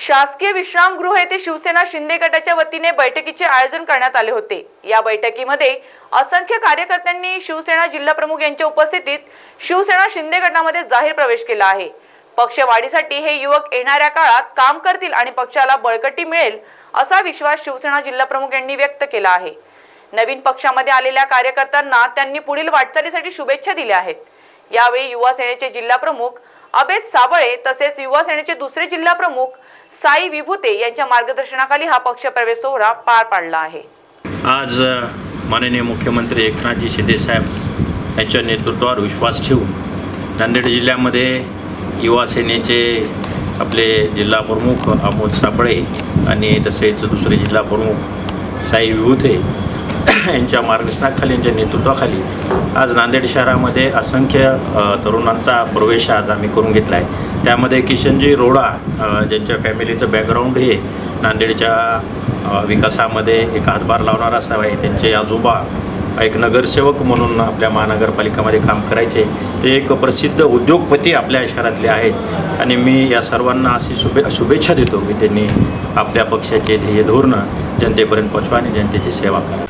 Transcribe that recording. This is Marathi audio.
शासकीय विश्रामगृह येथे शिवसेना शिंदे गटाच्या वतीने बैठकीचे आयोजन करण्यात आले होते। या बैठकीमध्ये असंख्य कार्यकर्त्यांनी शिवसेना जिल्हा प्रमुख यांच्या उपस्थितीत शिवसेना शिंदे गटामध्ये जाहीर प्रवेश केला आहे। पक्षवाढीसाठी हे युवक येणाऱ्या काळात काम करतील आणि पक्षाला बळकटी मिळेल असा विश्वास शिवसेना जिल्हा प्रमुख यांनी व्यक्त केला आहे। नवीन पक्षामध्ये आलेल्या कार्यकर्त्यांना त्यांनी पुढील वाटचालीसाठी शुभेच्छा दिल्या आहेत। यावेळी युवा सेनेचे जिल्हा प्रमुख अबेद साबळे तसेच युवा सेनेचे दुसरे जिल्हा प्रमुख साई विभूते यांच्या मार्गदर्शनाखाली हा पक्षप्रवेश सोहळा पार पडला आहे। आज माननीय मुख्यमंत्री एकनाथजी शिंदे साहेब यांच्या नेतृत्वावर विश्वास ठेवून नांदेड जिल्ह्यामध्ये युवा सेनेचे आपले जिल्हा प्रमुख अमोद साबळे आणि तसेच दुसरे जिल्हा प्रमुख साई विभूते यांच्या मार्गदर्शनाखाली यांच्या नेतृत्वाखाली आज नांदेड शहरामध्ये असंख्य तरुणांचा प्रवेश आज आम्ही करून घेतला आहे। त्यामध्ये किशनजी रोडा ज्यांच्या फॅमिलीचं बॅकग्राऊंड हे नांदेडच्या विकासामध्ये एक हातभार लावणारा असावा आहे। त्यांचे आजोबा एक नगरसेवक म्हणून आपल्या महानगरपालिकेमध्ये काम करायचे, ते एक प्रसिद्ध उद्योगपती आपल्या शहरातले आहेत आणि मी या सर्वांना अशी शुभेच्छा देतो की त्यांनी आपल्या पक्षाचे ध्येय धोरणं जनतेपर्यंत पोहोचवा आणि जनतेची सेवा करा।